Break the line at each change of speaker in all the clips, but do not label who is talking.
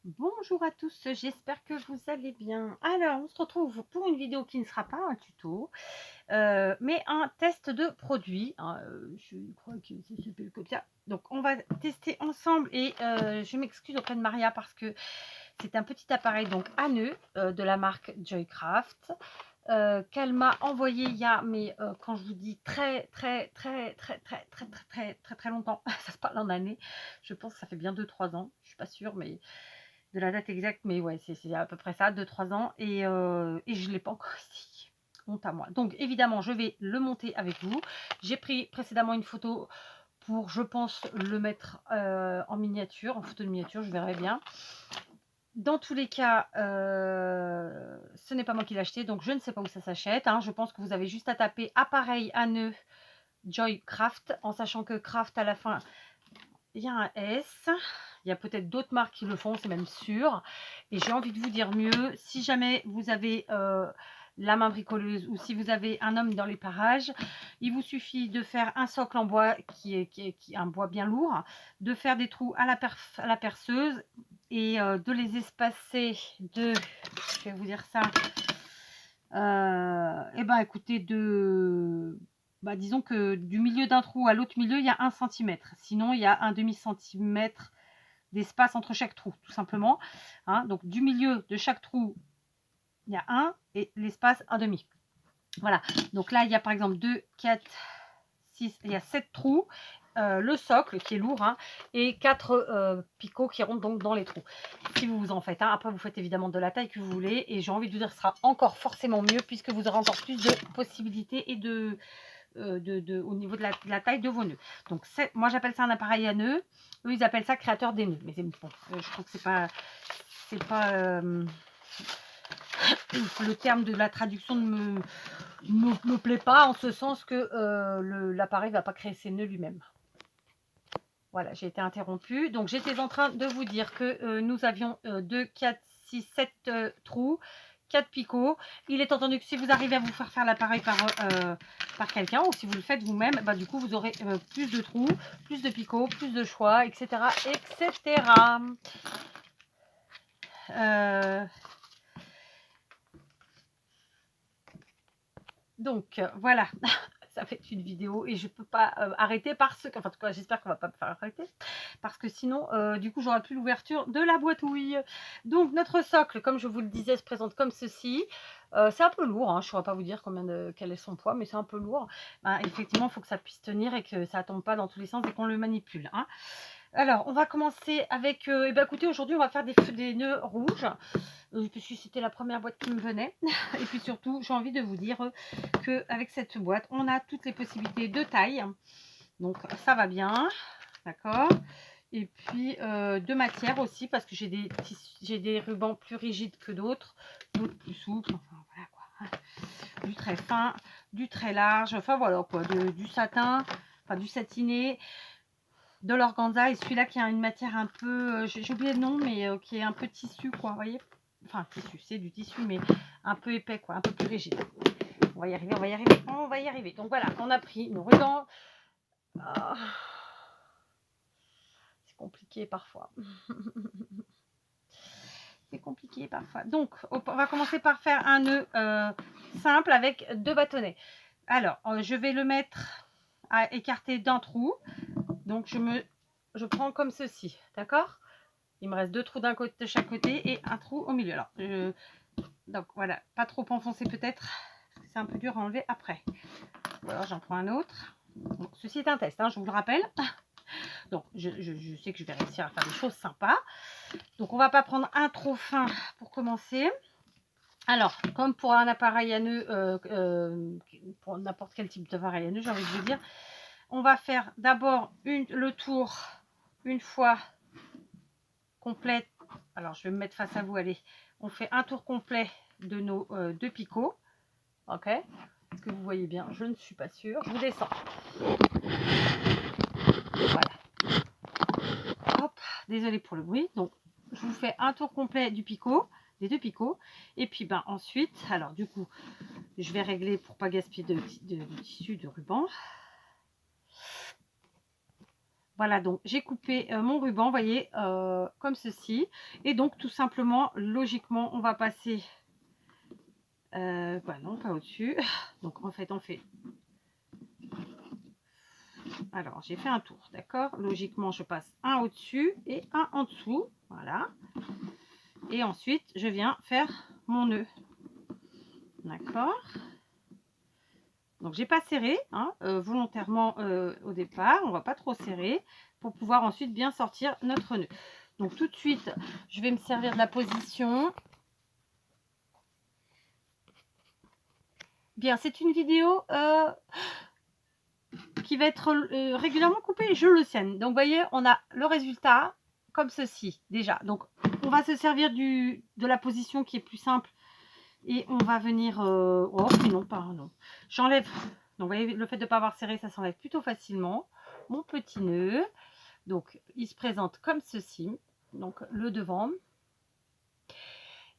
Bonjour à tous, j'espère que vous allez bien. Alors, on se retrouve pour une vidéo qui ne sera pas un tuto, mais un test de produit, hein, je crois que ça s'appelle comme ça. Donc, on va tester ensemble et je m'excuse auprès de Maria parce que c'est un petit appareil donc à nœud de la marque Joycraft. Qu'elle m'a envoyé il y a, mais quand je vous dis très longtemps, ça se parle en années, je pense que ça fait bien 2-3 ans, je suis pas sûre, mais de la date exacte, mais ouais, c'est à peu près ça, 2-3 ans, et je ne l'ai pas encore essayé. Honte à moi. Donc évidemment, je vais le monter avec vous. J'ai pris précédemment une photo pour, je pense, le mettre en miniature, en photo de miniature, je verrai bien. Dans tous les cas, ce n'est pas moi qui l'ai acheté, donc je ne sais pas où ça s'achète, hein. Je pense que vous avez juste à taper appareil à nœud Joycraft, en sachant que Craft à la fin, il y a un S. Il y a peut-être d'autres marques qui le font, c'est même sûr. Et j'ai envie de vous dire mieux, si jamais vous avez la main bricoleuse ou si vous avez un homme dans les parages, il vous suffit de faire un socle en bois qui est un bois bien lourd, de faire des trous à la perceuse et de les espacer de, je vais vous dire ça, et ben écoutez, disons que du milieu d'un trou à l'autre milieu, il y a 1 centimètre. Sinon, il y a un demi-centimètre d'espace entre chaque trou, tout simplement. Hein, donc, du milieu de chaque trou, il y a 1 et l'espace 1 demi. Voilà. Donc là, il y a par exemple 2, 4, 6, il y a 7 trous. Le socle qui est lourd, hein, et 4 picots qui rentrent donc dans les trous. Si vous en faites un, après vous faites évidemment de la taille que vous voulez, et j'ai envie de vous dire ce sera encore forcément mieux puisque vous aurez encore plus de possibilités et au niveau de la taille de vos nœuds. Donc moi j'appelle ça un appareil à nœuds, eux ils appellent ça créateur des nœuds, mais bon, je trouve que c'est pas le terme de la traduction ne me plaît pas, en ce sens que l'appareil ne va pas créer ses nœuds lui-même. Voilà, j'ai été interrompue. Donc, j'étais en train de vous dire que nous avions 2, 4, 6, 7 trous, 4 picots. Il est entendu que si vous arrivez à vous faire l'appareil par quelqu'un, ou si vous le faites vous-même, du coup, vous aurez plus de trous, plus de picots, plus de choix, etc. etc. Donc, voilà. Ça fait une vidéo et je peux pas arrêter parce que, enfin en tout cas j'espère qu'on va pas me faire arrêter, parce que sinon du coup j'aurai plus l'ouverture de la boîtouille. Donc notre socle, comme je vous le disais, se présente comme ceci. C'est un peu lourd, hein, je ne saurais pas vous dire quel est son poids, mais c'est un peu lourd. Effectivement, il faut que ça puisse tenir et que ça ne tombe pas dans tous les sens et qu'on le manipule, hein. Alors, on va commencer avec, écoutez, aujourd'hui on va faire des nœuds rouges, parce que c'était la première boîte qui me venait. Et puis surtout, j'ai envie de vous dire qu'avec cette boîte, on a toutes les possibilités de taille. Donc ça va bien, d'accord. Et puis de matière aussi, parce que j'ai des rubans plus rigides que d'autres plus souples, enfin voilà quoi. Du très fin, du très large, enfin voilà quoi, du satin, enfin du satiné, de l'organza, et celui-là qui a une matière un peu, j'ai oublié le nom, mais qui est un peu tissu quoi, vous voyez. Enfin tissu, c'est du tissu, mais un peu épais quoi, un peu plus rigide. On va y arriver, on va y arriver, on va y arriver. Donc voilà, on a pris nos rubans. Ah, c'est compliqué parfois. C'est compliqué parfois. Donc, on va commencer par faire un nœud simple avec 2 bâtonnets. Alors, je vais le mettre à écarter d'un trou. Donc, je prends comme ceci, d'accord? Il me reste 2 trous d'un côté, de chaque côté, et un trou au milieu. Alors, donc voilà, pas trop enfoncé peut-être, parce que c'est un peu dur à enlever après. Ou alors j'en prends un autre. Bon, ceci est un test, hein, je vous le rappelle. Donc, je sais que je vais réussir à faire des choses sympas. Donc, on va pas prendre un trop fin pour commencer. Alors, comme pour un appareil à nœud, pour n'importe quel type d'appareil à nœud, j'ai envie de vous dire, on va faire d'abord le tour une fois complète. Alors, je vais me mettre face à vous, allez. On fait un tour complet de nos 2 picots. Ok? Est-ce que vous voyez bien? Je ne suis pas sûre. Je vous descends. Voilà. Hop, désolée pour le bruit. Donc, je vous fais un tour complet du picot, des 2 picots. Et puis, ensuite, alors du coup, je vais régler pour pas gaspiller de tissu, de ruban. Voilà, donc j'ai coupé mon ruban, vous voyez, comme ceci. Et donc tout simplement, logiquement, on va passer, bah non, pas au-dessus. Donc en fait, on fait, alors j'ai fait un tour, d'accord. Logiquement, je passe un au-dessus et un en dessous, voilà. Et ensuite, je viens faire mon nœud, d'accord. Donc j'ai pas serré, hein, volontairement au départ, on va pas trop serrer pour pouvoir ensuite bien sortir notre nœud. Donc tout de suite, je vais me servir de la position. Bien, c'est une vidéo qui va être régulièrement coupée, je le sais. Donc vous voyez, on a le résultat comme ceci déjà. Donc on va se servir de la position qui est plus simple et on va venir... oh, non, pas, non. J'enlève... Donc vous voyez, le fait de ne pas avoir serré, ça s'enlève plutôt facilement. Mon petit nœud. Donc il se présente comme ceci. Donc le devant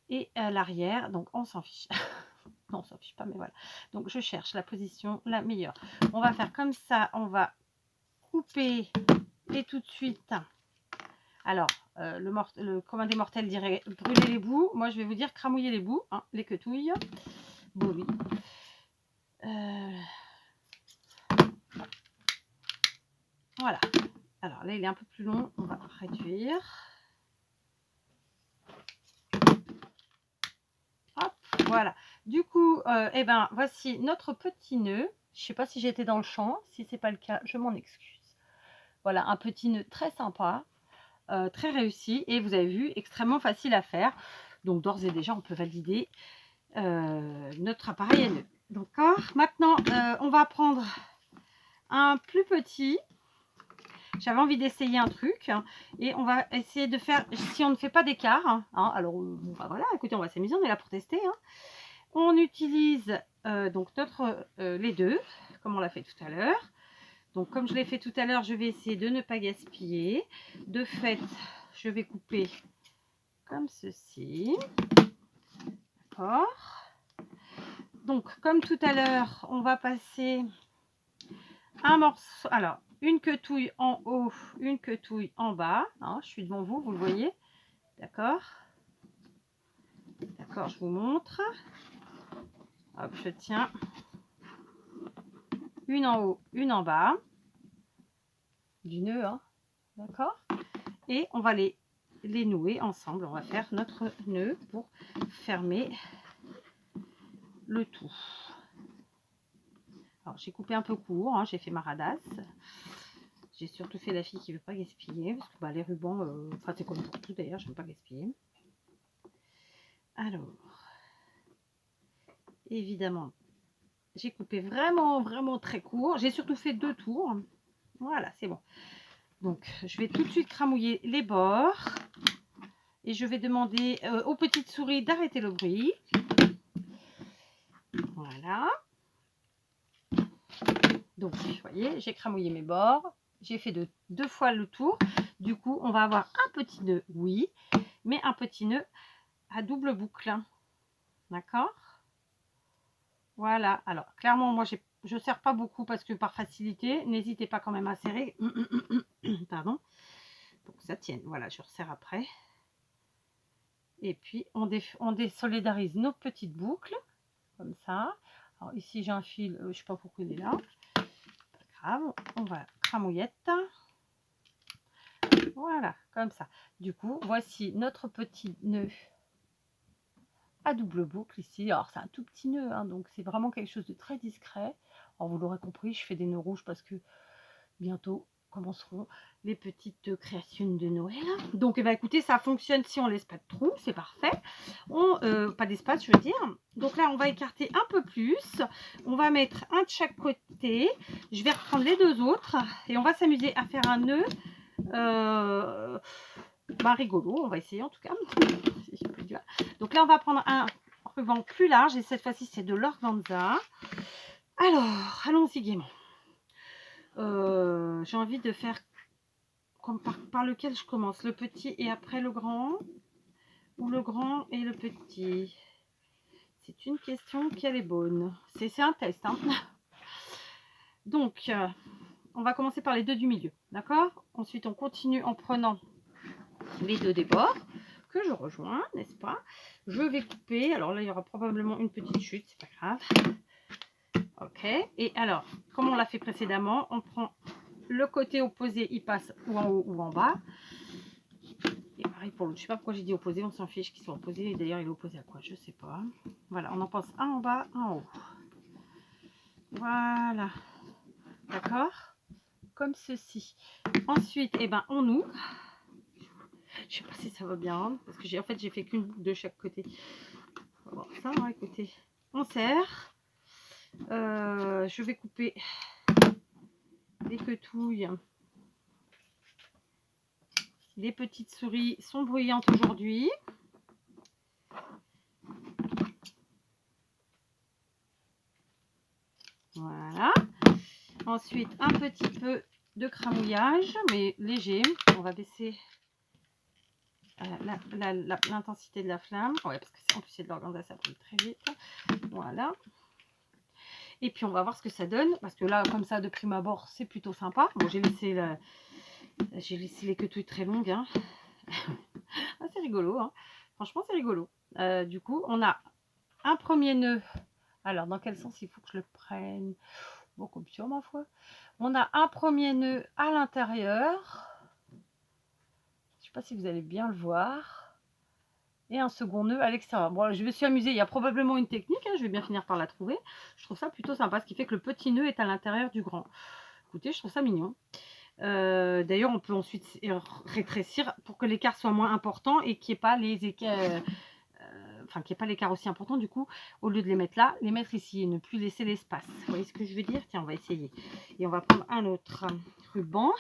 et l'arrière. Donc on s'en fiche. Non, on s'en fiche pas, mais voilà. Donc je cherche la position la meilleure. On va faire comme ça, on va couper et tout de suite. Alors, le commun des mortels dirait brûler les bouts. Moi, je vais vous dire cramouiller les bouts, hein, les quetouilles. Bon, oui. Voilà. Alors là, il est un peu plus long. On va réduire. Hop, voilà. Du coup, eh ben, voici notre petit nœud. Je ne sais pas si j'étais dans le champ. Si ce n'est pas le cas, je m'en excuse. Voilà, un petit nœud très sympa, très réussi. Et vous avez vu, extrêmement facile à faire. Donc, d'ores et déjà, on peut valider notre appareil à nœud. D'accord. Maintenant, on va prendre un plus petit. J'avais envie d'essayer un truc et on va essayer de faire, si on ne fait pas d'écart, hein, alors bon, bah voilà, écoutez, on va s'amuser, on est là pour tester. Hein. On utilise donc les deux, comme on l'a fait tout à l'heure. Donc comme je l'ai fait tout à l'heure, je vais essayer de ne pas gaspiller. De fait, je vais couper comme ceci. D'accord. Donc comme tout à l'heure, on va passer un morceau, alors une quetouille en haut, une quetouille en bas, hein, je suis devant vous, vous le voyez, d'accord, d'accord, je vous montre, hop, je tiens, une en haut, une en bas, du nœud, hein, d'accord, et on va les nouer ensemble, on va faire notre nœud pour fermer le tout. Alors j'ai coupé un peu court, hein, j'ai fait ma radasse. J'ai surtout fait la fille qui ne veut pas gaspiller, parce que bah, les rubans, enfin c'est comme pour tout d'ailleurs, je ne veux pas gaspiller. Alors, évidemment, j'ai coupé vraiment très court. J'ai surtout fait 2 tours. Voilà, c'est bon. Donc, je vais tout de suite cramouiller les bords. Et je vais demander aux petites souris d'arrêter le bruit. Voilà. Donc, vous voyez, j'ai cramouillé mes bords. J'ai fait 2 fois le tour. Du coup, on va avoir un petit nœud, oui, mais un petit nœud à double boucle. D'accord? Voilà. Alors, clairement, moi, je ne serre pas beaucoup parce que par facilité, n'hésitez pas quand même à serrer. Pardon. Pour que ça tienne. Voilà, je resserre après. Et puis, on désolidarise nos petites boucles. Comme ça. Alors, ici, j'ai un fil. Je ne sais pas pourquoi il est là. Pas grave. On va cramouillette. Voilà, comme ça. Du coup, voici notre petit nœud à double boucle ici. Alors, c'est un tout petit nœud, hein, donc c'est vraiment quelque chose de très discret. Alors, vous l'aurez compris, je fais des nœuds rouges parce que bientôt commenceront les petites créations de Noël. Donc, eh ben, écoutez, ça fonctionne si on laisse pas de trou, c'est parfait. Pas d'espace, je veux dire. Donc là, on va écarter un peu plus. On va mettre un de chaque côté. Je vais reprendre les 2 autres et on va s'amuser à faire un nœud rigolo. On va essayer en tout cas. Donc là, on va prendre un ruban plus large et cette fois-ci, c'est de l'organza. Alors, allons-y gaiement. J'ai envie de faire comme par lequel je commence, le petit et après le grand, ou le grand et le petit. C'est une question qui est bonne. C'est un test. Hein. Donc, on va commencer par les deux du milieu, d'accord? Ensuite, on continue en prenant les deux des bords que je rejoins, n'est-ce pas? Je vais couper. Alors là, il y aura probablement une petite chute, c'est pas grave. Ok. Et alors, comme on l'a fait précédemment, on prend le côté opposé, il passe ou en haut ou en bas. Et pareil pour l'autre. Je sais pas pourquoi j'ai dit opposé, on s'en fiche qu'il soit opposé. Et d'ailleurs, il est opposé à quoi? Je sais pas. Voilà, on en passe un en bas, un en haut. Voilà. D'accord? Comme ceci. Ensuite, eh ben, on ouvre. Je sais pas si ça va bien, parce que en fait, j'ai fait qu'une boucle de chaque côté. On va voir ça, hein, écoutez. On serre. Je vais couper des quetouilles. Les petites souris sont bruyantes aujourd'hui. Voilà. Ensuite, un petit peu de cramouillage, mais léger. On va baisser l'intensité de la flamme. Ouais, parce que en plus c'est de l'organza, ça brûle très vite. Voilà. Et puis on va voir ce que ça donne, parce que là, comme ça, de prime abord, c'est plutôt sympa. Bon, j'ai laissé les quetouilles très longues. Hein. Ah, c'est rigolo. Hein. Franchement, c'est rigolo. Du coup, on a un premier nœud. Alors, dans quel sens il faut que je le prenne? Bon, comme ça, ma foi. On a un premier nœud à l'intérieur. Je ne sais pas si vous allez bien le voir. Et un second nœud à l'extérieur. Bon, je me suis amusée. Il y a probablement une technique. Hein, je vais bien finir par la trouver. Je trouve ça plutôt sympa. Ce qui fait que le petit nœud est à l'intérieur du grand. Écoutez, je trouve ça mignon. D'ailleurs, on peut ensuite rétrécir pour que l'écart soit moins important et qu'il n'y ait pas les écarts. Enfin, qu'il n'y ait pas l'écart aussi important, du coup, au lieu de les mettre là, les mettre ici et ne plus laisser l'espace. Vous voyez ce que je veux dire? Tiens, on va essayer. Et on va prendre un autre ruban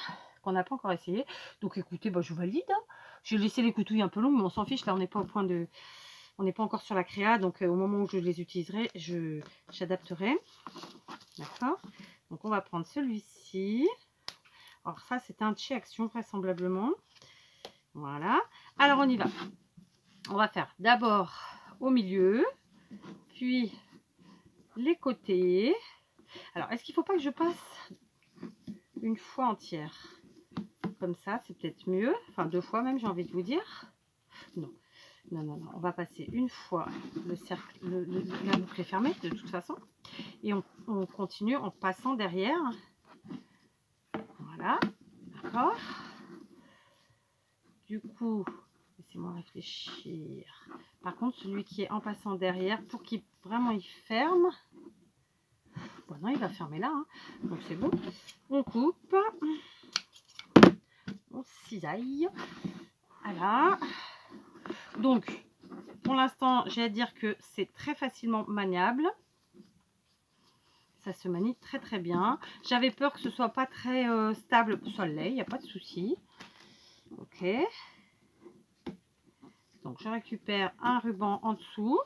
qu'on n'a pas encore essayé. Donc écoutez, bah, je valide. Hein. J'ai laissé les coutouilles un peu longues, mais on s'en fiche. Là, on n'est pas au point de... On n'est pas encore sur la créa, donc au moment où je les utiliserai, j'adapterai. D'accord? Donc on va prendre celui-ci. Alors ça, c'est un chez Action, vraisemblablement. Voilà. Alors on y va. On va faire d'abord au milieu, puis les côtés. Alors, est-ce qu'il ne faut pas que je passe une fois entière? Comme ça, c'est peut-être mieux. Enfin, deux fois même, j'ai envie de vous dire. Non, non, non, non. On va passer une fois le cercle, la boucle est fermée de toute façon. Et on continue en passant derrière. Voilà, d'accord. Du coup, laissez-moi réfléchir. Par contre, celui qui est en passant derrière, pour qu'il vraiment il ferme. Bon, non, il va fermer là. Hein. Donc, c'est bon. On coupe. On cisaille. Voilà. Donc, pour l'instant, j'ai à dire que c'est très facilement maniable. Ça se manie très très bien. J'avais peur que ce soit pas très stable. Ça l'est, il n'y a pas de souci. Ok. Donc, je récupère un ruban en dessous.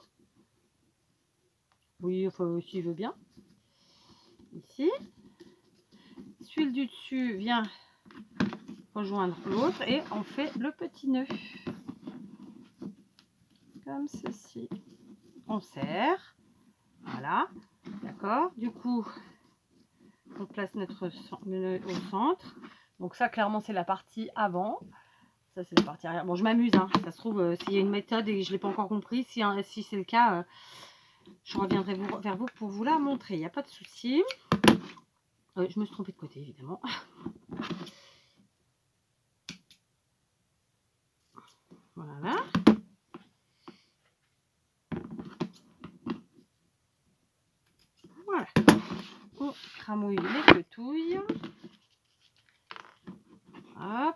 Oui, enfin, s'il veut bien. Ici. Celui du dessus vient rejoindre l'autre et on fait le petit nœud. Comme ceci. On serre. Voilà. D'accord. Du coup, on place notre nœud au centre. Donc ça, clairement, c'est la partie avant. Ça, c'est la partie arrière. Bon, je m'amuse. Hein. Ça se trouve, s'il y a une méthode et que je ne l'ai pas encore compris, si c'est le cas, je reviendrai vers vous pour vous la montrer. Il n'y a pas de souci. Je me suis trompée de côté, évidemment. Voilà. Voilà. On cramouille les quetouilles. Hop.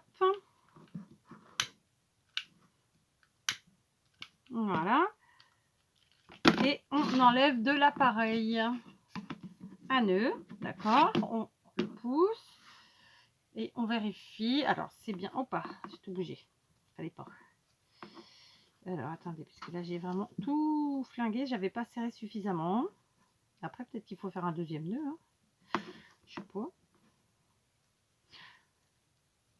Voilà. Et on enlève de l'appareil à nœud. D'accord. On le pousse. Et on vérifie. Alors, c'est bien. Oh, pas. J'ai tout bougé. Fallait pas. Alors, attendez. Puisque là, j'ai vraiment tout flingué. J'avais pas serré suffisamment. Après, peut-être qu'il faut faire un deuxième nœud. Hein. Je sais pas.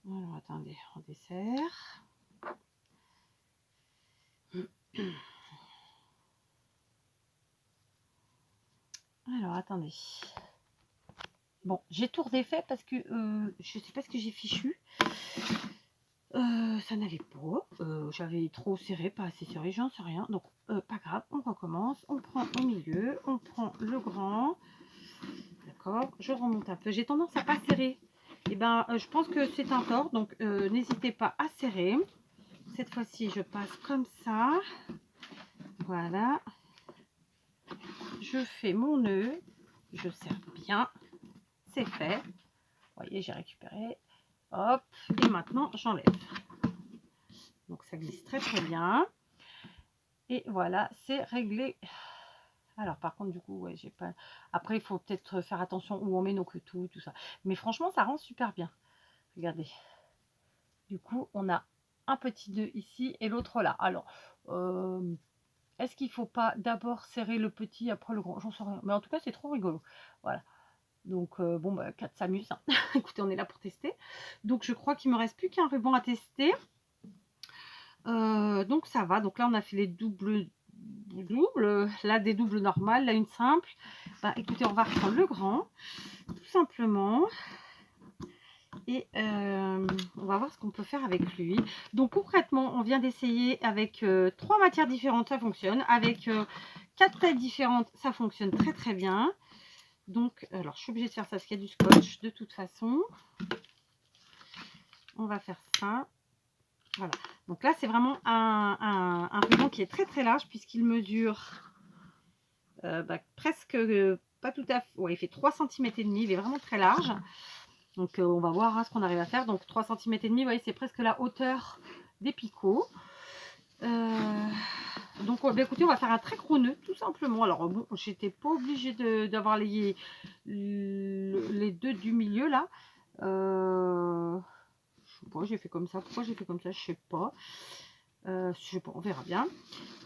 Alors, attendez. On desserre. Alors, attendez. Bon, j'ai tout redéfait parce que je sais pas ce que j'ai fichu. Ça n'allait pas. J'avais trop serré, pas assez serré, j'en sais rien. Donc, pas grave, on recommence. On prend au milieu, on prend le grand. D'accord, je remonte un peu. J'ai tendance à pas serrer. Et ben, je pense que c'est un tort. Donc, n'hésitez pas à serrer. Cette fois-ci, je passe comme ça. Voilà. Je fais mon nœud. Je serre bien. C'est fait. Vous voyez, j'ai récupéré. Hop. Et maintenant, j'enlève. Donc, ça glisse très très bien. Et voilà, c'est réglé. Alors, par contre, du coup, ouais, j'ai pas. Après, il faut peut-être faire attention où on met nos quetous, tout ça. Mais franchement, ça rend super bien. Regardez. Du coup, on a un petit nœud ici et l'autre là. Alors, est-ce qu'il ne faut pas d'abord serrer le petit, après le grand? J'en sais rien. Mais en tout cas, c'est trop rigolo. Voilà. Donc, bon, bah, 4 s'amuse. Hein. Écoutez, on est là pour tester. Donc, je crois qu'il me reste plus qu'un ruban à tester. Donc, ça va. Donc là, on a fait les doubles. Là, des doubles normales. Là, une simple. Bah, écoutez, on va reprendre le grand. Tout simplement. Et on va voir ce qu'on peut faire avec lui. Donc concrètement, on vient d'essayer avec 3 matières différentes, ça fonctionne. Avec 4 tailles différentes, ça fonctionne très très bien. Donc, alors je suis obligée de faire ça parce qu'il y a du scotch de toute façon. On va faire ça. Voilà. Donc là, c'est vraiment un ruban qui est très très large puisqu'il mesure presque, pas tout à fait, ouais, il fait 3 cm et demi, il est vraiment très large. Donc on va voir hein, ce qu'on arrive à faire. Donc 3 cm et demi, vous voyez, c'est presque la hauteur des picots. Donc écoutez, on va faire un très gros nœud, tout simplement. Alors bon, j'étais pas obligée d'avoir les deux du milieu là. Je sais pas, j'ai fait comme ça. Pourquoi j'ai fait comme ça, je sais pas. Je sais pas, on verra bien.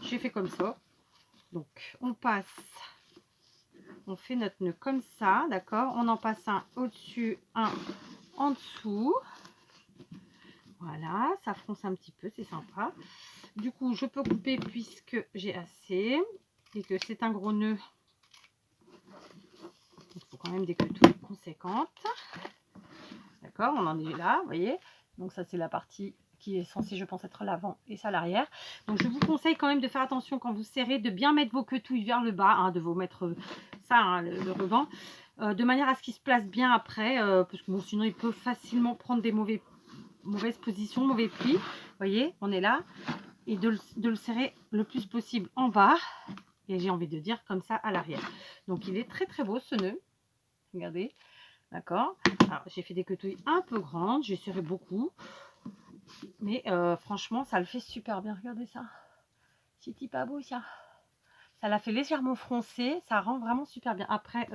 J'ai fait comme ça. Donc on passe, on fait notre nœud comme ça, d'accord. On en passe un au-dessus, un en dessous. Voilà, ça fronce un petit peu, c'est sympa. Du coup, je peux couper puisque j'ai assez et que c'est un gros nœud. Il faut quand même des quetouilles conséquentes. D'accord, on en est là, vous voyez. Donc ça, c'est la partie qui est censée, je pense, être l'avant et ça l'arrière. Donc je vous conseille quand même de faire attention quand vous serrez, de bien mettre vos quetouilles vers le bas, hein, de vous mettre ça, hein, le ruban, de manière à ce qu'il se place bien après, parce que bon, sinon il peut facilement prendre des mauvaises positions, mauvais plis. Vous voyez, on est là. Et de le serrer le plus possible en bas. Et j'ai envie de dire comme ça à l'arrière. Donc il est très très beau ce nœud. Regardez. D'accord. Alors j'ai fait des quetouilles un peu grandes. J'ai serré beaucoup. Mais franchement, ça le fait super bien. Regardez ça. C'est pas beau ça. Ça l'a fait légèrement froncer. Ça rend vraiment super bien. Après,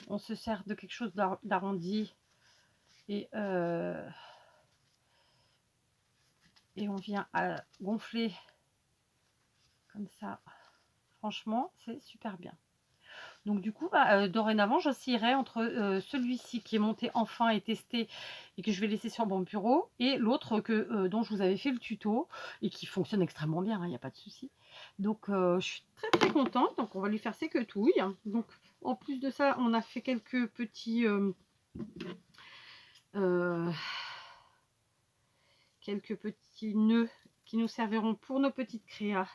on se sert de quelque chose d'arrondi. Et on vient à gonfler comme ça. Franchement, c'est super bien. Donc du coup, dorénavant, j'oscillerai entre celui-ci qui est monté enfin et testé et que je vais laisser sur mon bureau et l'autre dont je vous avais fait le tuto et qui fonctionne extrêmement bien, il n'y a pas de souci. Donc je suis très très contente. Donc on va lui faire ses quetouilles. Donc en plus de ça, on a fait quelques petits nœuds qui nous serviront pour nos petites créas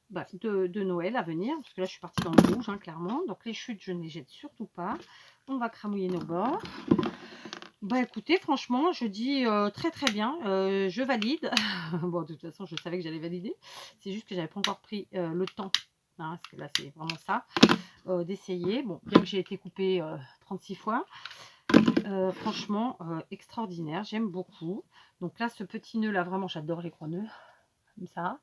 de Noël à venir, parce que là je suis partie dans le rouge, hein, clairement. Donc les chutes, je ne les jette surtout pas. On va cramouiller nos bords. Bah écoutez, franchement, je dis très très bien, je valide. Bon, de toute façon, je savais que j'allais valider. C'est juste que j'avais pas encore pris le temps, hein, parce que là c'est vraiment ça, d'essayer. Bon, bien que j'ai été coupée 36 fois. Franchement, extraordinaire, j'aime beaucoup. Donc là, ce petit nœud là, vraiment, j'adore les gros nœuds, comme ça.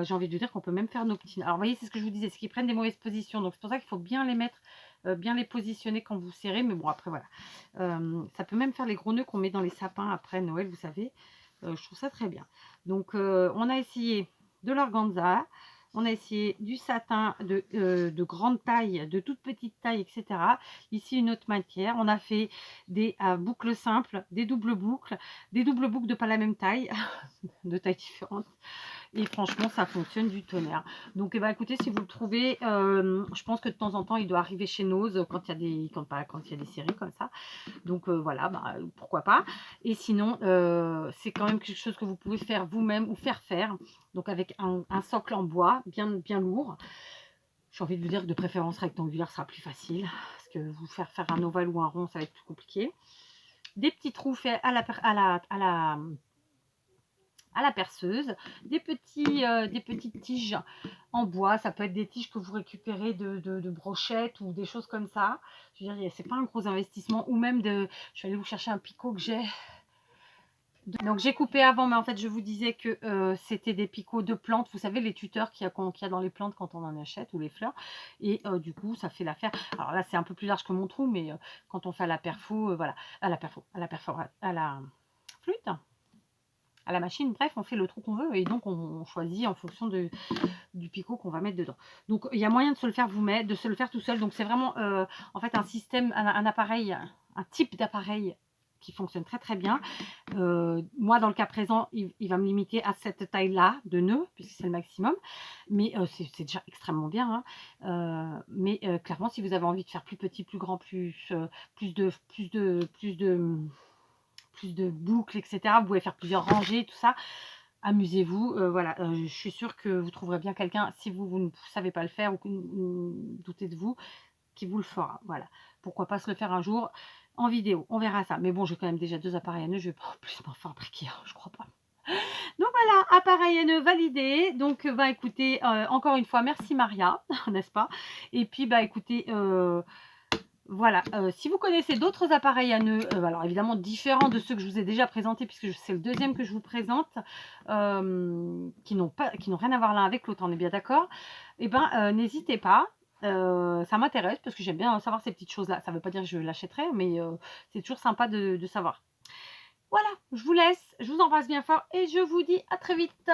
J'ai envie de dire qu'on peut même faire nos petits nœuds. Alors, vous voyez, c'est ce que je vous disais, c'est qu'ils prennent des mauvaises positions. Donc, c'est pour ça qu'il faut bien les mettre, bien les positionner quand vous serrez. Mais bon, après, voilà. Ça peut même faire les gros nœuds qu'on met dans les sapins après Noël, vous savez. Je trouve ça très bien. Donc, on a essayé de l'organza. On a essayé du satin de grande taille, de toute petite taille, etc. Ici, une autre matière. On a fait des boucles simples, des doubles boucles de pas la même taille, de tailles différentes. et franchement ça fonctionne du tonnerre. Donc écoutez, si vous le trouvez, je pense que de temps en temps il doit arriver chez Nose quand il y a des quand il y a des séries comme ça. Donc voilà, pourquoi pas. Et sinon, c'est quand même quelque chose que vous pouvez faire vous-même ou faire. Donc avec un socle en bois bien lourd. J'ai envie de vous dire que de préférence rectangulaire sera plus facile. Parce que vous faire un ovale ou un rond, ça va être plus compliqué. Des petits trous faits à la perceuse, des petites tiges en bois. Ça peut être des tiges que vous récupérez de brochettes ou des choses comme ça. Je veux dire, c'est pas un gros investissement. Ou même je vais aller vous chercher un picot que j'ai. Donc j'ai coupé avant, mais en fait je vous disais que c'était des picots de plantes. Vous savez, les tuteurs qu'il y a dans les plantes quand on en achète, ou les fleurs. Et du coup ça fait l'affaire. Alors là c'est un peu plus large que mon trou, mais quand on fait à la perfo, voilà, à la flûte, à la machine, bref, on fait le trou qu'on veut. Et donc on choisit en fonction du picot qu'on va mettre dedans. Donc il y a moyen de se le faire vous-même, de se le faire tout seul. Donc c'est vraiment en fait un système, un appareil, un type d'appareil qui fonctionne très bien. Moi dans le cas présent il va me limiter à cette taille là de nœud puisque c'est le maximum, mais c'est déjà extrêmement bien, hein. Mais clairement si vous avez envie de faire plus petit, plus grand, plus de boucles, etc., vous pouvez faire plusieurs rangées, tout ça. Amusez-vous, voilà, je suis sûre que vous trouverez bien quelqu'un, si vous ne savez pas le faire ou que vous doutez de vous, qui vous le fera. Voilà, pourquoi pas se le faire un jour en vidéo, on verra ça. Mais bon, j'ai quand même déjà 2 appareils à nœuds, je vais pas en plus m'en fabriquer, je crois pas. Donc voilà, appareil à nœuds validé. Donc écoutez, encore une fois, merci Maria, n'est-ce pas? Et puis écoutez, voilà, si vous connaissez d'autres appareils à nœuds, alors évidemment différents de ceux que je vous ai déjà présentés, puisque c'est le deuxième que je vous présente, qui n'ont rien à voir l'un avec l'autre, on est bien d'accord, et n'hésitez pas, ça m'intéresse parce que j'aime bien savoir ces petites choses-là. Ça ne veut pas dire que je l'achèterai, mais c'est toujours sympa de savoir. Voilà, je vous laisse, je vous embrasse bien fort et je vous dis à très vite.